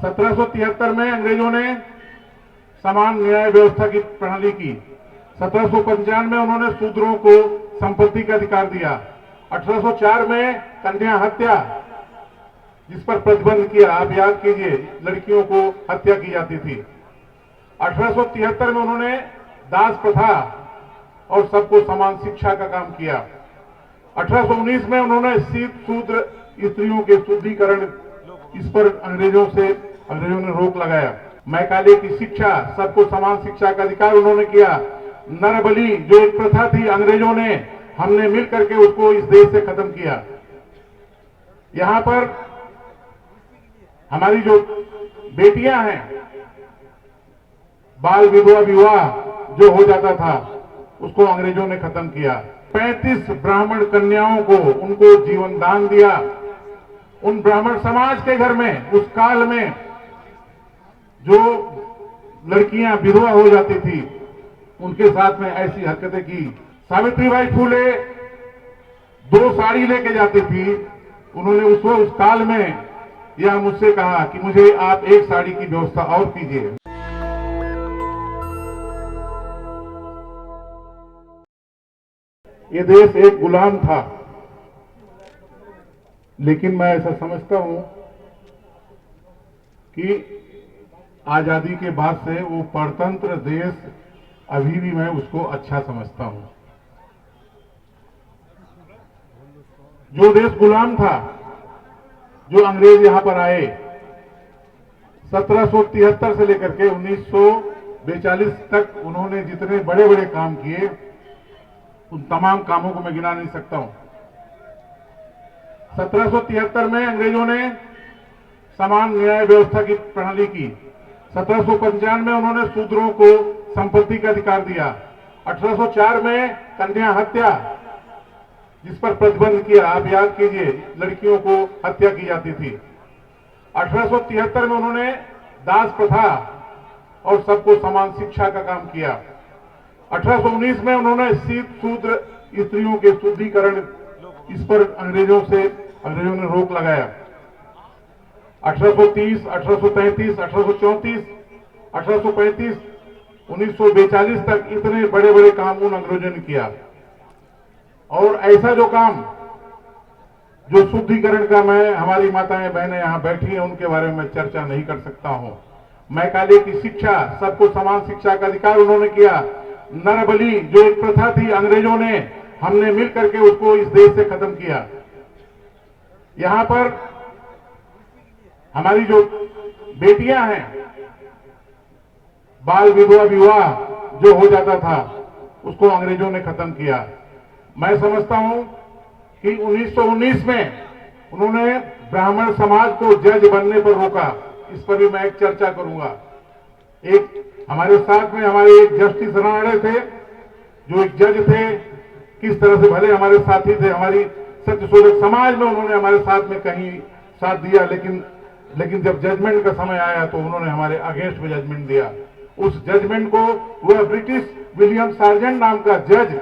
1773 में अंग्रेजों ने समान न्याय व्यवस्था की प्रणाली की। 1795 में उन्होंने शूद्रों को संपत्ति का अधिकार दिया। 1804 में कन्या हत्या, जिस पर प्रतिबंध किया, आप याद कीजिए, लड़कियों को हत्या की जाती थी। 1873 में उन्होंने दास प्रथा और सबको समान शिक्षा का काम किया। 1819 में उन्होंने शूद्र स्त्रियों के शुद्धिकरण, इस पर अंग्रेजों ने रोक लगाया। मैकाले की शिक्षा, सबको समान शिक्षा का अधिकार उन्होंने किया। नरबली जो एक प्रथा थी, अंग्रेजों ने, हमने मिलकर के उसको इस देश से खत्म किया। यहां पर हमारी जो बेटियां हैं, बाल विधवा विवाह जो हो जाता था, उसको अंग्रेजों ने खत्म किया। 35 ब्राह्मण कन्याओं को उनको जीवन दान दिया। उन ब्राह्मण समाज के घर में उस काल में जो लड़कियां विधवा हो जाती थी, उनके साथ में ऐसी हरकतें की। सावित्रीबाई फूले 2 साड़ी लेके जाती थी। उन्होंने उस काल में यह मुझसे कहा कि मुझे आप 1 साड़ी की व्यवस्था और कीजिए। ये देश एक गुलाम था, लेकिन मैं ऐसा समझता हूं कि आजादी के बाद से वो परतंत्र देश अभी भी मैं उसको अच्छा समझता हूं। जो देश गुलाम था, जो अंग्रेज यहां पर आए, 1773 से लेकर के 1942 तक उन्होंने जितने बड़े बड़े काम किए, उन तमाम कामों को मैं गिना नहीं सकता हूं। 1773 में अंग्रेजों ने समान न्याय व्यवस्था की प्रणाली की। 1795 में उन्होंने शूद्रों को संपत्ति का अधिकार दिया। 1804 में कन्या हत्या, जिस पर प्रतिबंध किया, आप याद कीजिए, लड़कियों को हत्या की जाती थी। 1873 में उन्होंने दास प्रथा और सबको समान शिक्षा का काम किया। 1819 में उन्होंने शूद्र स्त्रियों के शुद्धिकरण, इस पर अंग्रेजों ने रोक लगाया। 1830, 1833, 1834, 1835, 1942 तक इतने बड़े बड़े काम उन अंग्रेजों ने किया। और ऐसा जो काम, जो शुद्धिकरण का, मैं, हमारी माताएं बहनें यहां बैठी हैं, उनके बारे में चर्चा नहीं कर सकता हूं। मैकाले की शिक्षा, सबको समान शिक्षा का अधिकार उन्होंने किया। नरबली जो एक प्रथा थी, अंग्रेजों ने, हमने मिलकर के उसको इस देश से खत्म किया। यहां पर हमारी जो बेटियां हैं, बाल विधवा विवाह जो हो जाता था, उसको अंग्रेजों ने खत्म किया। मैं समझता हूं कि 1919 में उन्होंने ब्राह्मण समाज को जज बनने पर रोका। इस पर भी मैं एक चर्चा करूंगा। एक हमारे साथ में हमारे एक जस्टिस राणा थे, जो एक जज थे, किस तरह से, भले हमारे साथी थे, हमारी सत्यशोधक समाज में उन्होंने हमारे साथ में कहीं साथ दिया, लेकिन जब जजमेंट का समय आया तो उन्होंने हमारे अगेंस्ट में जजमेंट दिया। उस जजमेंट को वह ब्रिटिश विलियम सार्जेंट नाम का जज,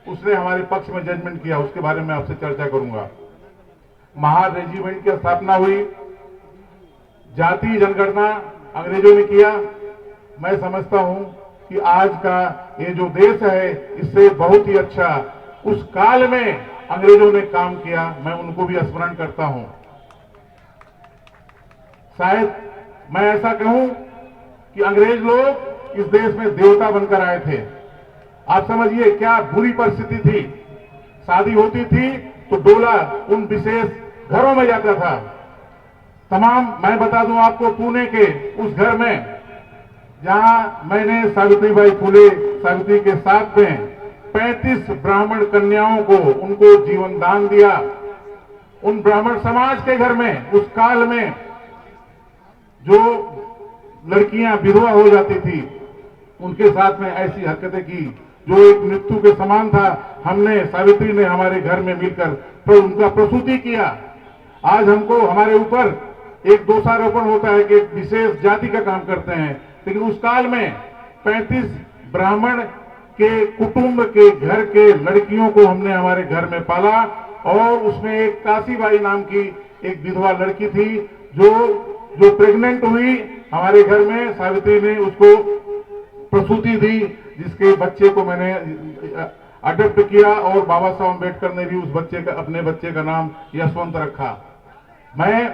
उसने हमारे पक्ष में जजमेंट किया। उसके बारे में आपसे चर्चा करूंगा। महार रेजिमेंट की स्थापना हुई, जाति जनगणना अंग्रेजों ने किया। मैं समझता हूं कि आज का ये जो देश है, इससे बहुत ही अच्छा उस काल में अंग्रेजों ने काम किया। मैं उनको भी स्मरण करता हूं। शायद मैं ऐसा कहूं कि अंग्रेज लोग इस देश में देवता बनकर आए थे। आप समझिए क्या बुरी परिस्थिति थी। शादी होती थी तो डोला उन विशेष घरों में जाता था। मैं बता दूं आपको, पुणे के उस घर में जहां मैंने सावित्रीबाई फूले सावित्री के साथ में 35 ब्राह्मण कन्याओं को उनको जीवन दान दिया। उन ब्राह्मण समाज के घर में उस काल में जो लड़कियां विधवा हो जाती थी, उनके साथ में ऐसी हरकतें की जो एक मृत्यु के समान था। सावित्री ने हमारे घर में मिलकर उनका प्रसूति किया। आज हमको, हमारे ऊपर एक दोषारोपण होता है कि एक विशेष जाति का काम करते हैं, लेकिन उस काल में 35 ब्राह्मण के कुटुंब के घर के लड़कियों को हमने हमारे घर में पाला। और उसमें एक काशीबाई नाम की एक विधवा लड़की थी, जो जो प्रेग्नेंट हुई हमारे घर में, सावित्री ने उसको प्रसूति दी, जिसके बच्चे को मैंने अडॉप्ट किया और बाबा साहब अम्बेडकर ने भी उस बच्चे का, अपने बच्चे का नाम यशवंत रखा। मैं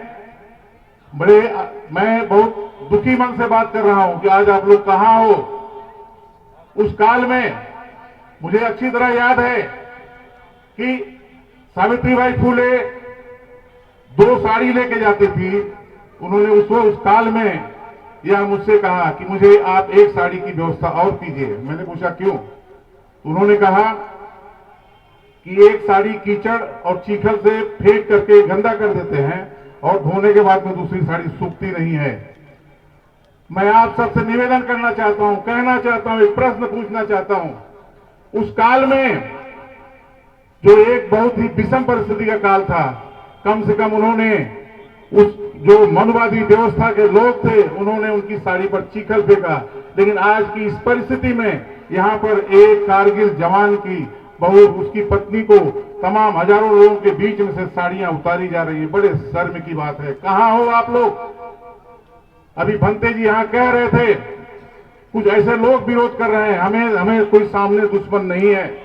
बहुत दुखी मन से बात कर रहा हूं कि आज आप लोग कहां हो। उस काल में मुझे अच्छी तरह याद है कि सावित्रीबाई फूले 2 साड़ी लेके जाती थी। उन्होंने उस काल में यह मुझसे कहा कि मुझे आप 1 साड़ी की व्यवस्था और कीजिए। मैंने पूछा क्यों? उन्होंने कहा कि 1 साड़ी कीचड़ और चीखल से फेंक करके गंदा कर देते हैं और धोने के बाद में दूसरी साड़ी सूखती नहीं है। मैं आप सबसे निवेदन करना चाहता हूं, कहना चाहता हूं, एक प्रश्न पूछना चाहता हूं। उस काल में जो एक बहुत ही विषम परिस्थिति का काल था, कम से कम उन्होंने उस जो मनुवादी व्यवस्था के लोग थे उन्होंने उनकी साड़ी पर चीखल फेंका। लेकिन आज की इस परिस्थिति में यहां पर एक कारगिल जवान की बहू, उसकी पत्नी को तमाम हजारों लोगों के बीच में से साड़ियां उतारी जा रही है। बड़े शर्म की बात है। कहां हो आप लोग? अभी भंते जी यहां कह रहे थे, कुछ ऐसे लोग विरोध कर रहे हैं। हमें कोई सामने दुश्मन नहीं है,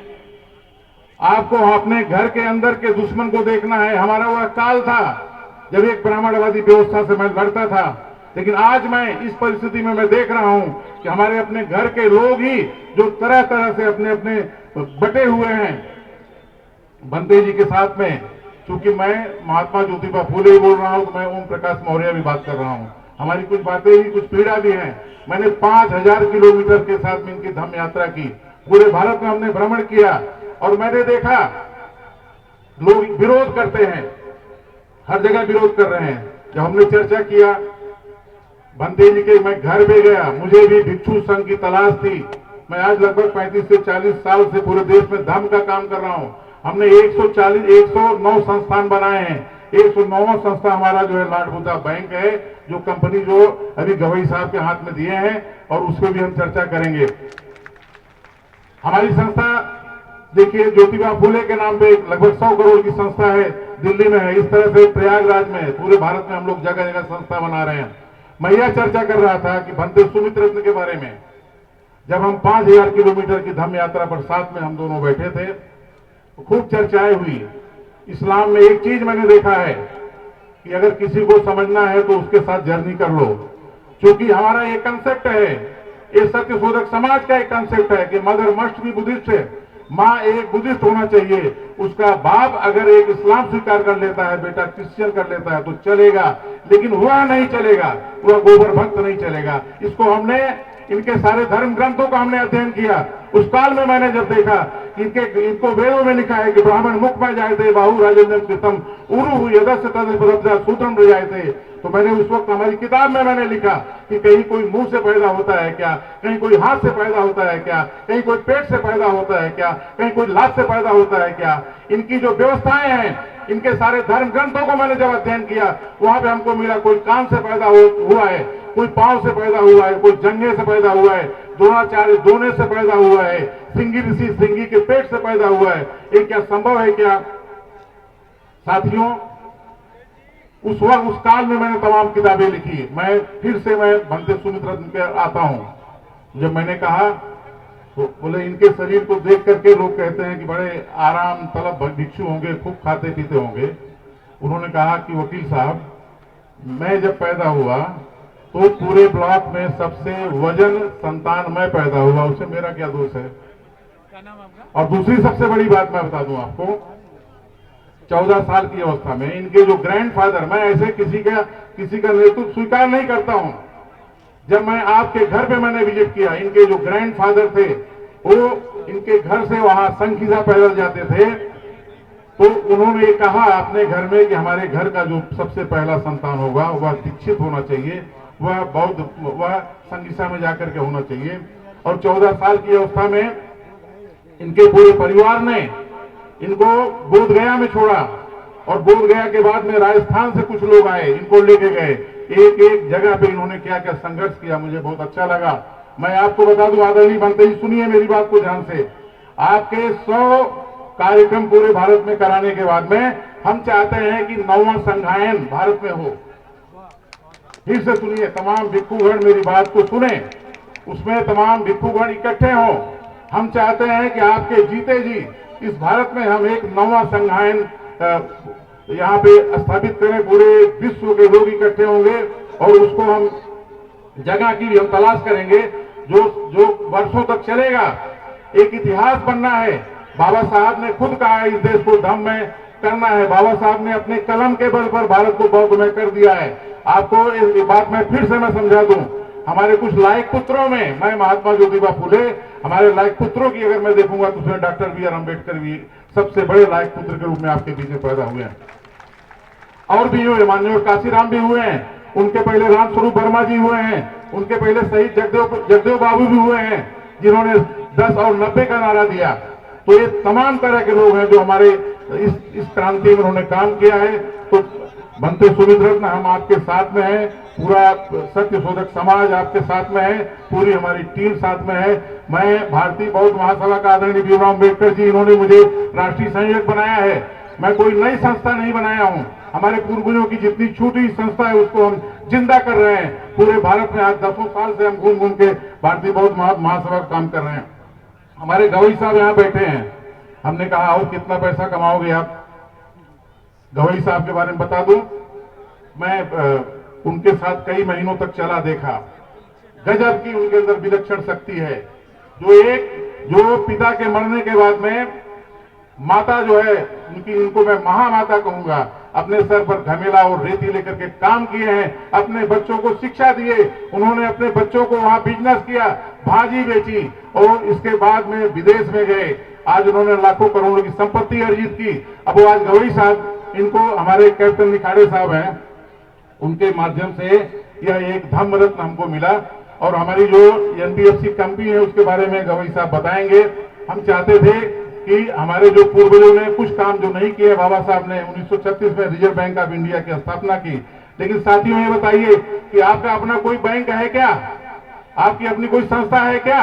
आपको अपने घर के अंदर के दुश्मन को देखना है। हमारा वह काल था जब एक ब्राह्मणवादी व्यवस्था से मैं लड़ता था, लेकिन आज मैं इस परिस्थिति में मैं देख रहा हूं कि हमारे अपने घर के लोग ही जो तरह तरह से अपने अपने बटे हुए हैं बंते जी के साथ में। चूंकि मैं महात्मा ज्योतिबा फूले ही बोल रहा हूं तो मैं ओम प्रकाश मौर्य भी बात कर रहा हूं। हमारी कुछ बातें भी, कुछ पीड़ा भी हैं। मैंने 5000 किलोमीटर के साथ में इनकी धम्म यात्रा की। पूरे भारत में हमने भ्रमण किया और मैंने देखा लोग विरोध करते हैं, हर जगह विरोध कर रहे हैं। जब हमने चर्चा किया बंते जी के, मैं घर पे गया, मुझे भी भिक्षु संघ की तलाश थी। मैं आज लगभग 35 से 40 साल से पूरे देश में धम्म का काम कर रहा हूं। हमने 109 संस्थान बनाए हैं। 109वां संस्था हमारा जो है लाडबुद्धा बैंक है, जो कंपनी जो अभी गवई साहब के हाथ में दिए हैं, और उस पर भी हम चर्चा करेंगे। हमारी संस्था देखिए ज्योतिबा फूले के नाम पे लगभग 100 करोड़ की संस्था है, दिल्ली में है। इस तरह से प्रयागराज में है। पूरे भारत में हम लोग जगह जगह संस्था बना रहे हैं। मैं यह चर्चा कर रहा था कि भंते सुमित रत्न के बारे में, जब हम 5000 किलोमीटर की धम्म यात्रा पर साथ में हम दोनों बैठे थे तो खूब चर्चाएं हुई। इस्लाम में एक चीज मैंने देखा है कि अगर किसी को समझना है तो उसके साथ जर्नी कर लो। क्योंकि हमारा एक कंसेप्ट है, ये सत्य शोधक समाज का एक कंसेप्ट है कि मदर मस्ट बी बुद्धिस्ट है, माँ एक बुद्धिस्ट होना चाहिए। उसका बाप अगर एक इस्लाम स्वीकार कर लेता है, बेटा क्रिश्चियन कर लेता है तो चलेगा, लेकिन वह नहीं चलेगा, वह गोबर भक्त नहीं चलेगा। इसको हमने इनके सारे धर्म ग्रंथों का हमने अध्ययन किया। उस काल में मैंने जब देखा इनको वेदों में लिखा है कि ब्राह्मण मुख में जायते बाहु राजेंद्र कृतम उरु यदस्य तद सूत्रम जायते, तो मैंने उस वक्त हमारी किताब में मैंने लिखा कि कहीं कोई मुंह से पैदा होता है क्या, कहीं कोई हाथ से पैदा होता है क्या, कहीं कोई पेट से पैदा होता है क्या, कहीं कोई लात से पैदा होता है क्या। इनकी जो व्यवस्थाएं हैं, इनके सारे धर्म ग्रंथों को मैंने जब अध्ययन किया, वहां पे हमको मिला कोई कान से पैदा हुआ है, कोई पांव से पैदा हुआ है, कोई जंघे से पैदा हुआ है, द्रोणाचार्य दोने से पैदा हुआ है, सिंगी ऋषि सिंगी के पेट से पैदा हुआ है। ये क्या संभव है क्या साथियों? उस वक्त उस काल में मैंने तमाम किताबें लिखी। मैं फिर से मैं भंते सुमित रत्न पे आता हूं। जब मैंने कहा तो बोले इनके शरीर को देख करके लोग कहते हैं कि बड़े आराम तलब भिक्षु होंगे, खूब खाते पीते होंगे। उन्होंने कहा कि वकील साहब, मैं जब पैदा हुआ तो पूरे ब्लॉक में सबसे वजन संतान मैं पैदा हुआ, उससे मेरा क्या दोष है? और दूसरी सबसे बड़ी बात मैं बता दूं आपको, 14 साल की अवस्था में इनके जो ग्रैंडफादर, मैं ऐसे किसी का नेतृत्व स्वीकार नहीं करता हूं। जब मैं आपके घर पे मैंने विजिट किया, इनके जो ग्रैंडफादर थे वो इनके घर से वहां संखीजा पैदल जाते थे, तो उन्होंने ये कहा अपने घर में कि हमारे घर का जो सबसे पहला संतान होगा वह दीक्षित होना चाहिए, वह बौद्ध, वह संगीसा में जाकर के होना चाहिए। और 14 साल की अवस्था में इनके पूरे परिवार ने इनको बोधगया में छोड़ा, और बोधगया के बाद में राजस्थान से कुछ लोग आए, इनको लेके गए। एक एक जगह पे इन्होंने क्या क्या संघर्ष किया, मुझे बहुत अच्छा लगा। मैं आपको बता दूं आदरणीय भंते जी, सुनिए मेरी बात को ध्यान से। आपके 100 कार्यक्रम पूरे भारत में कराने के बाद में हम चाहते हैं कि 9वां संघायन भारत में हो। फिर से सुनिए, तमाम भिक्षुगण मेरी बात को सुने, उसमें तमाम भिक्षुगण इकट्ठे हों। हम चाहते हैं कि आपके जीते जी इस भारत में हम एक नवा संघायन यहाँ पे स्थापित करें। पूरे विश्व के लोग इकट्ठे होंगे और उसको हम जगह की भी हम तलाश करेंगे जो जो वर्षों तक चलेगा। एक इतिहास बनना है। बाबा साहब ने खुद कहा है इस देश को धम्म करना है। बाबा साहब ने अपने कलम के बल पर भारत को बौद्धमय कर दिया है। आपको इस बात में फिर से मैं समझा दूं, हमारे कुछ लायक पुत्रों में, मैं महात्मा ज्योतिबा फुले, हमारे लायक पुत्रों की अगर मैं देखूंगा तो उसमें डॉक्टर बी आर अम्बेडकर भी सबसे बड़े लायक पुत्र के रूप में आपके बीच में पैदा हुए हैं। और भी हुए, माननीय काशीराम भी हुए हैं, उनके पहले राम स्वरूप वर्मा जी हुए हैं, उनके पहले शहीद जगदेव बाबू भी हुए हैं जिन्होंने 10 और 90 का नारा दिया। तो ये तमाम तरह के लोग हैं जो हमारे इस क्रांति में उन्होंने काम किया है। तो बनते सुमित रत्न, हम आपके साथ में हैं, पूरा सत्य शोधक समाज आपके साथ में है, पूरी हमारी टीम साथ में है। मैं भारतीय बौद्ध महासभा का आदरणीय भीमराव अम्बेडकर जी, इन्होंने मुझे राष्ट्रीय संयोजक बनाया है। मैं कोई नई संस्था नहीं बनाया हूं। हमारे पूर्वजों की जितनी छूटी संस्था है उसको हम जिंदा कर रहे हैं। पूरे भारत में आज 10 साल से हम घूम घूम के भारतीय बौद्ध महासभा का काम कर रहे हैं। हमारे गवई साहब यहाँ बैठे हैं। हमने कहा और कितना पैसा कमाओगे आप? गवई साहब के बारे में बता दूं, मैं उनके साथ कई महीनों तक चला देखा। गजब की उनके अंदर विलक्षण शक्ति है। जो पिता के मरने के बाद में माता जो है उनको मैं महामाता कहूंगा, अपने सर पर घमेला और रेती लेकर के काम किए हैं, अपने बच्चों को शिक्षा दिए, उन्होंने अपने बच्चों को वहां बिजनेस किया, भाजी बेची और इसके बाद में विदेश में गए। आज उन्होंने लाखों करोड़ों की संपत्ति अर्जित की। अब वो आज गवई साहब, इनको हमारे कैप्टन निखाड़े साहब हैं, उनके माध्यम से यह एक धम्म रत्न हमको मिला। और हमारी जो एनबीएफसी कंपनी है उसके बारे में गवई साहब बताएंगे। हम चाहते थे कि हमारे जो पूर्वजों ने कुछ काम जो नहीं किए, बाबा साहब ने 1936 में रिजर्व बैंक ऑफ इंडिया की स्थापना की। लेकिन साथियों ये बताइए कि आपका अपना कोई बैंक है क्या? आपकी अपनी कोई संस्था है क्या?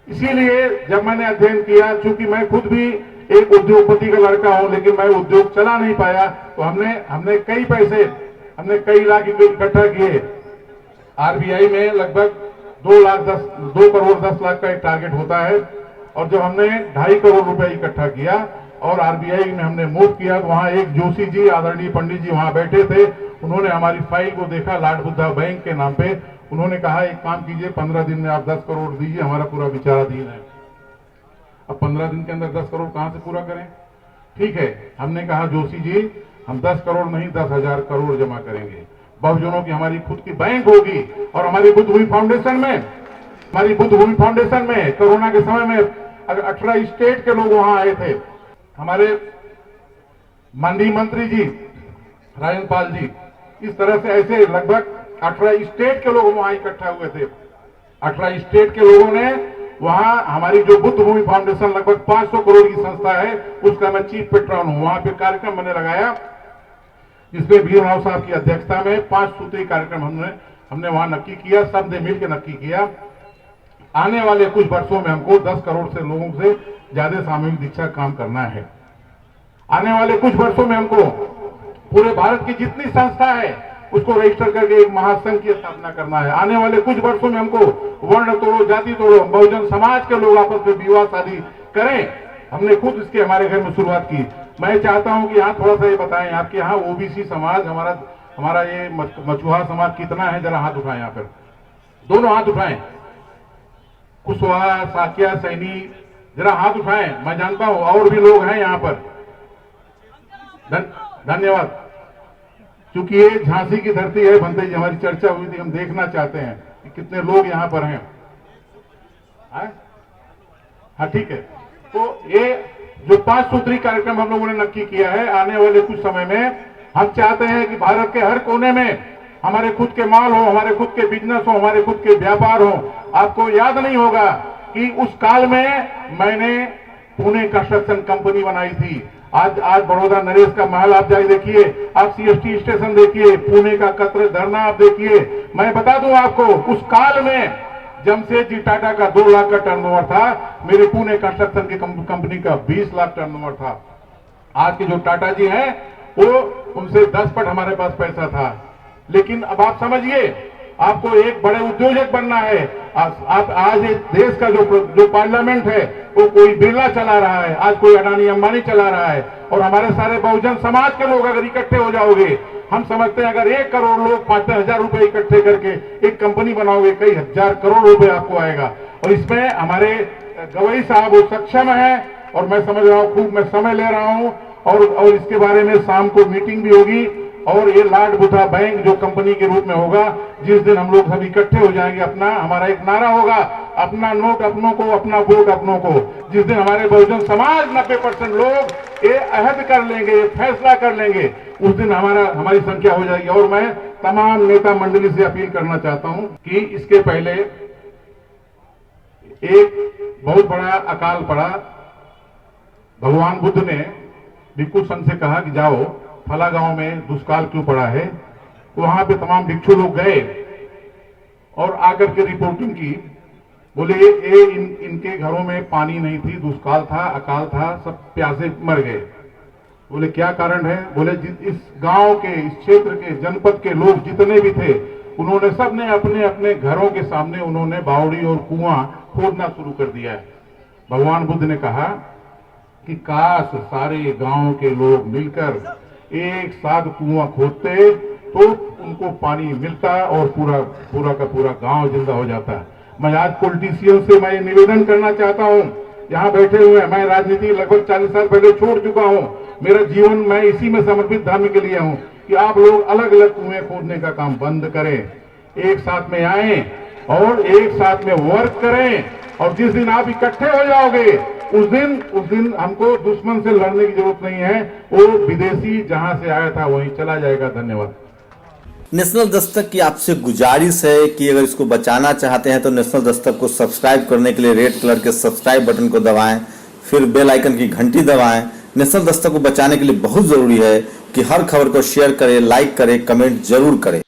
इसीलिए जब मैंने अध्ययन किया, चूंकि मैं खुद भी एक उद्योगपति का लड़का हूं, लेकिन मैं उद्योग चला नहीं पाया, तो हमने कई पैसे, हमने कई लाख इकट्ठा किए। आरबीआई में लगभग 2 करोड़ 10 लाख का एक टारगेट होता है। और जब हमने 2.5 करोड़ रुपए इकट्ठा किया और आरबीआई में हमने मूव किया, तो वहां एक जोशी जी, आदरणीय पंडित जी वहां बैठे थे। उन्होंने हमारी फाइल को देखा, लाड बुद्धा बैंक के नाम पे। उन्होंने कहा एक काम कीजिए, 15 दिन में आप 10 करोड़ दीजिए, हमारा पूरा विचाराधीन है। अब 15 दिन के अंदर 10 करोड़ कहां से पूरा करें? ठीक है, हमने कहा जोशी जी हम 10 करोड़ नहीं 10,000 करोड़ जमा करेंगे। बहुजनों की हमारी खुद की बैंक होगी। और हमारी बुद्ध भूमि फाउंडेशन में कोरोना के समय में 18 स्टेट के लोग वहां आए थे। हमारे माननीय मंत्री जी राजन पाल जी, इस तरह से ऐसे लगभग 18 स्टेट के लोग वहां इकट्ठा हुए थे। 18 स्टेट के लोगों ने वहां, हमारी जो बुद्ध भूमि फाउंडेशन लगभग 500 करोड़ की संस्था है, उसका मैं चीफ पेट्रॉन हूं। वहां पे कार्यक्रम मैंने लगाया जिसमें भीमराव साहब की अध्यक्षता में 5 सूत्री कार्यक्रम हमने वहां नक्की किया, सबने मिलकर नक्की किया। आने वाले कुछ वर्षों में हमको 10 करोड़ से लोगों से ज्यादा सामूहिक दीक्षा काम करना है। आने वाले कुछ वर्षों में हमको पूरे भारत की जितनी संस्था है उसको रजिस्टर करके एक महासंघ की स्थापना करना है। आने वाले कुछ वर्षों में हमको वर्ण तोड़ो, जाति तोड़ो, बहुजन समाज के लोग आपस में विवाह शादी करें। हमने खुद इसके हमारे घर में शुरुआत की। मैं चाहता हूं कि यहाँ थोड़ा सा ये बताएं, आपके यहाँ ओबीसी समाज, हमारा ये मछुआरा समाज कितना है? जरा हाथ उठाएं। यहाँ पर दोनों हाथ उठाएं। कुशवाहा, साकिया, सैनी, जरा हाथ उठाएं। मैं जानता हूं और भी लोग हैं यहाँ पर। धन्यवाद। क्योंकि ये झांसी की धरती है, भंते जी हमारी चर्चा हुई थी, हम देखना चाहते हैं कि कितने लोग यहाँ पर हैं। हाँ ठीक है। तो ये जो 5 सूत्री कार्यक्रम हम लोगों ने नक्की किया है, आने वाले कुछ समय में हम चाहते हैं कि भारत के हर कोने में हमारे खुद के माल हो, हमारे खुद के बिजनेस हो, हमारे खुद के व्यापार हो। आपको याद नहीं होगा कि उस काल में मैंने पुणे कंस्ट्रक्शन कंपनी बनाई थी। आज बड़ौदा नरेश का महल आप जाए देखिए, आप सीएसटी स्टेशन देखिए, पुणे का कत्र धरना आप देखिए। मैं बता दूं आपको, उस काल में जमशेद जी टाटा का 2 लाख का टर्नओवर था, मेरे पुणे कंस्ट्रक्शन की कंपनी का 20 लाख टर्नओवर था। आज के जो टाटा जी हैं वो उनसे 10 पट हमारे पास पैसा था। लेकिन अब आप समझिए, आपको एक बड़े उद्योजक बनना है। आप आज इस देश का जो पार्लियामेंट है वो कोई बिरला चला रहा है, आज कोई अडानी अंबानी चला रहा है। और हमारे सारे बहुजन समाज के लोग अगर इकट्ठे हो जाओगे, हम समझते हैं अगर 1 करोड़ लोग 5-5 हजार रुपए इकट्ठे करके एक कंपनी बनाओगे, कई हजार करोड़ रुपए आपको आएगा। और इसमें हमारे गवई साहब वो सक्षम है और मैं समझ रहा हूं, खूब मैं समय ले रहा हूं और इसके बारे में शाम को मीटिंग भी होगी। और ये लाड बुथा बैंक जो कंपनी के रूप में होगा, जिस दिन हम लोग सब इकट्ठे हो जाएंगे, हमारा एक नारा होगा, अपना नोट अपनों को, अपना वोट अपनों को। जिस दिन हमारे बहुजन समाज 90% लोग ये अहद कर लेंगे, ये फैसला कर लेंगे, उस दिन हमारी संख्या हो जाएगी। और मैं तमाम नेता मंडली से अपील करना चाहता हूं कि इसके पहले एक बहुत बड़ा अकाल पड़ा। भगवान बुद्ध ने भिक्षु संघ से कहा कि जाओ फला गांव में दुष्काल क्यों पड़ा है। वहां पे तमाम भिक्षु लोग गए और आकर के रिपोर्टिंग की। बोले इनके घरों में पानी नहीं थी, दुष्काल था, अकाल था, सब प्यासे मर गए। बोले क्या कारण है? बोले इस गांव के, इस क्षेत्र के, जनपद के लोग जितने भी थे, उन्होंने सबने अपने अपने घरों के सामने उन्होंने बावड़ी और कुआं खोदना शुरू कर दिया है। भगवान बुद्ध ने कहा कि काश सारे गांव के लोग मिलकर एक साथ कुआं खोदते तो उनको पानी मिलता और पूरा का पूरा गांव जिंदा हो जाता। मैं आज पॉलिटिशियन से मैं निवेदन करना चाहता हूं, यहाँ बैठे हुए हैं, मैं राजनीति लगभग 40 साल पहले छोड़ चुका हूं। मेरा जीवन मैं इसी में समर्पित धर्म के लिए हूं कि आप लोग अलग अलग कुएं खोदने का काम बंद करें, एक साथ में आए और एक साथ में वर्क करें। और जिस दिन आप इकट्ठे हो जाओगे उस दिन हमको दुश्मन से लड़ने की जरूरत नहीं है। वो विदेशी जहां से आया था वहीं चला जाएगा। धन्यवाद। नेशनल दस्तक की आपसे गुजारिश है कि अगर इसको बचाना चाहते हैं तो नेशनल दस्तक को सब्सक्राइब करने के लिए रेड कलर के सब्सक्राइब बटन को दबाएं, फिर बेल आइकन की घंटी दबाएं। नेशनल दस्तक को बचाने के लिए बहुत जरूरी है कि हर खबर को शेयर करें, लाइक करें, कमेंट जरूर करें।